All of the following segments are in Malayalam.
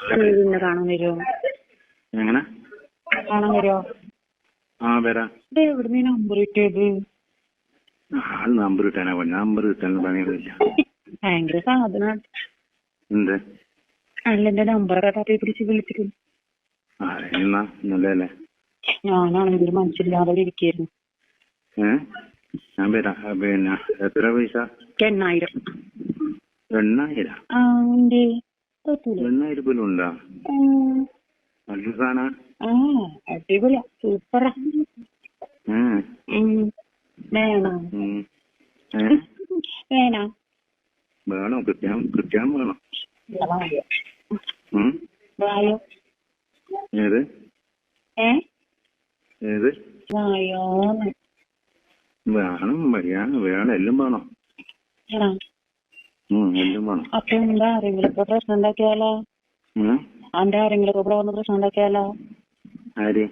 പിന്നെ കാണാൻ വരുമോ? എങ്ങനെ കാണാൻ വരുമോ? ആ വരാം. ഇത് എവിടുന്ന് നമ്പർ കിട്ടിയത്? അത് നമ്പർ കിട്ടാനാ പണി. നമ്പർ കിട്ടാൻ പണിയൊന്നുമില്ല. ഭയങ്കര സാധനം. എന്ത് അല്ല, എന്റെ നമ്പറൊക്കെ തപ്പി പിടിച്ച് വിളിച്ചിട്ട് എന്നാ നല്ലതല്ലേ. ഞാനാണെങ്കിൽ മനസ്സില്ലാതെ ഇരിക്കായിരുന്നു. ഞാൻ വരാം. പിന്നെ എത്ര പൈസ? 8,000. 8,000? ആ ഉണ്ട്. 8,000 പോലും ഉണ്ടാ? നല്ല സാധന. ആ അടിപൊളിയാ, സൂപ്പറാ. വേണോ? വേണോ? വേണം, കിട്ടാൻ വേണം. വായോ. ഏത് ഏത് വായോന്ന്. വേണം, വേണം, എല്ലാം വേണം. എല്ലാം വേണം. അപ്പൊ എന്താ ആരെങ്കിലൊക്കെ പ്രശ്നം ഉണ്ടാക്കിയാലോ? അന്റെ ആരെങ്കിലൊക്കെ ഇവിടെ വന്ന് പ്രശ്നം ഉണ്ടാക്കിയാലോ? ആര്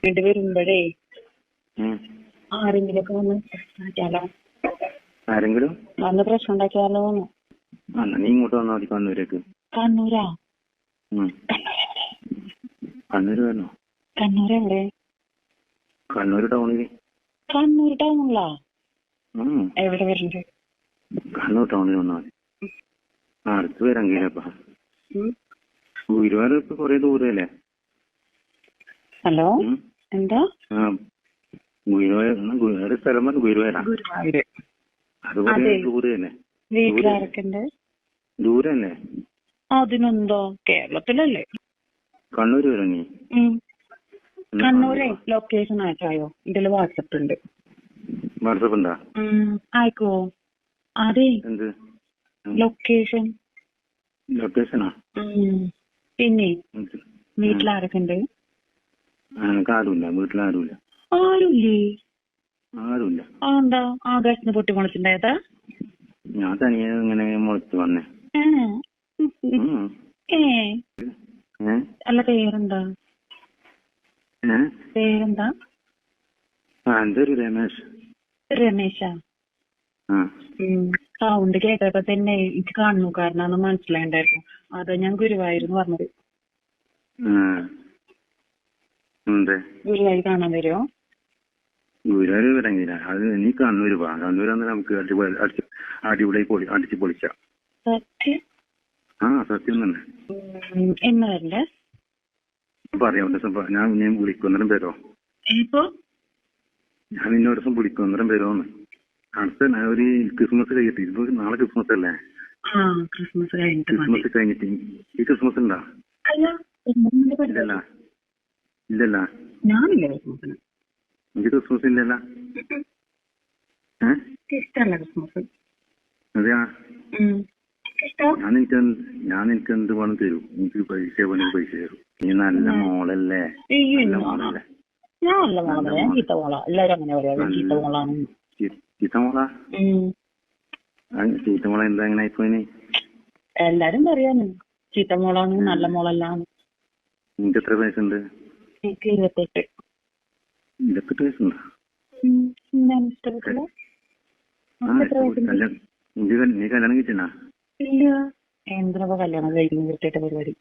വീട് വരുമ്പോഴേ ആരെങ്കിലൊക്കെ വന്ന് പ്രശ്നമാക്കിയാലോ? ആരെങ്കിലും വന്ന് പ്രശ്നം ഉണ്ടാക്കിയാലോന്ന്. നീ ഇങ്ങോട്ട് വന്നാ മതി. കണ്ണൂരേക്ക്. കണ്ണൂരാ? കണ്ണൂര് വരണോ? കണ്ണൂർ എവിടെ? കണ്ണൂർ ടൗണില്. കണ്ണൂർ ടൗണിലാ? എവിടെ വരുന്നുണ്ട്? കണ്ണൂർ ടൗണിൽ വന്നാൽ മതി. അടുത്ത് വരാങ്കിലപ്പാ. ഗുരുവായൂർ ഇപ്പൊ കൊറേ ദൂരല്ലേ? ഹലോ, എന്താ? ഗുരുവായൂർ സ്ഥലം പറഞ്ഞ ഗുരുവായൂരാ? അത് കൊറേ ദൂരെ തന്നെ. വീട്ടിലാരൊക്കെയുണ്ട്? ദൂരെ തന്നെ. അതിനെന്തോ, കേരളത്തിലല്ലേ. കണ്ണൂര് വരാ നീ? കണ്ണൂരെ ലൊക്കേഷൻ അയച്ചായോ? ഇതില് വാട്സപ്പ് ഉണ്ട്. വാട്സപ്പ് ഉണ്ടാ? അയക്കോ? അതെ, എന്ത് ലൊക്കേഷനാ? പിന്നെ വീട്ടിലാരൊക്കെ ഉണ്ട്? എനിക്ക് ആരുമില്ല. വീട്ടിലാരുമില്ല. ആരുമില്ല. എന്താ ആകാശത്തിന് പൊട്ടി മുളച്ചിണ്ടായതാ? ഞാൻ തനിയെ ഇങ്ങനെ മുളച്ച് വന്നേ. അല്ല, പേരെന്താ? പേരെന്താ? എന്റെ ഒരു രമേശ്. രമേശാ? സൗണ്ട് കേട്ടപ്പോ തന്നെ എനിക്ക് കണ്ണൂക്കാരനാന്ന് മനസ്സിലായിണ്ടായിരുന്നു. അതാ ഞാൻ ഗുരുവായൂർന്ന് പറഞ്ഞത്. ഗുരുവായൂർ കാണാൻ വരുമോ? ഗുരുവായൂർ വരാങ്കില്ല. അത് നീ കണ്ണൂര് പോവാം. കണ്ണൂർ വന്നാൽ നമുക്ക് അടിച്ചു പൊളിക്കാം. സത്യം? സത്യം തന്നെ. എന്നാ വരണ്ടേ? പറയാം. ഞാൻ വിളിക്കുന്നേരം പേരോ? ഇപ്പൊ ഞാൻ ഇന്നൊരു ദിവസം വിളിക്കുന്നേരം പേരോന്ന്. അടുത്ത ഒരു ക്രിസ്മസ് കഴിഞ്ഞിട്ട്. ഇപ്പൊ നാളെ ക്രിസ്മസ് അല്ലേ? ക്രിസ്മസ് കഴിഞ്ഞിട്ട്. ഈ ക്രിസ്മസ് ഉണ്ടാ? ഇല്ലല്ല. ഞാനില്ല ക്രിസ്മസിന്. എനിക്ക് ക്രിസ്മസ് ഇല്ലല്ല. ഇഷ്ടല്ല ക്രിസ്മസ്. അതെയാ? ഞാൻ നിനക്ക് എന്ത് വേണം തരൂ. എനിക്ക് പൈസ വേണമെങ്കിൽ പൈസ തരും. നീ നല്ല മോളല്ലേ? ഞാൻ നല്ല മോളാ. ഞാൻ ചീത്ത മോളാ. എല്ലാരും അങ്ങനെ പറയാ, ചീത്ത മോളാണ്. ചീത്ത മോളാ? ചീത്ത മോള എന്താ അങ്ങനെ ആയിപ്പോയിന്? എല്ലാരും പറയാന് ചീത്ത മോളാണ്, നല്ല മോളല്ലാന്ന്. നിനക്ക് എത്ര വയസ്സുണ്ട്? എനിക്ക് 28. 28 വയസ്സുണ്ടോ? നീ കല്യാണം കഴിച്ചാ? ഇല്ല. എന്തിനൊക്കെ കല്യാണം കഴിക്കുന്നു? 28 പരിപാടി.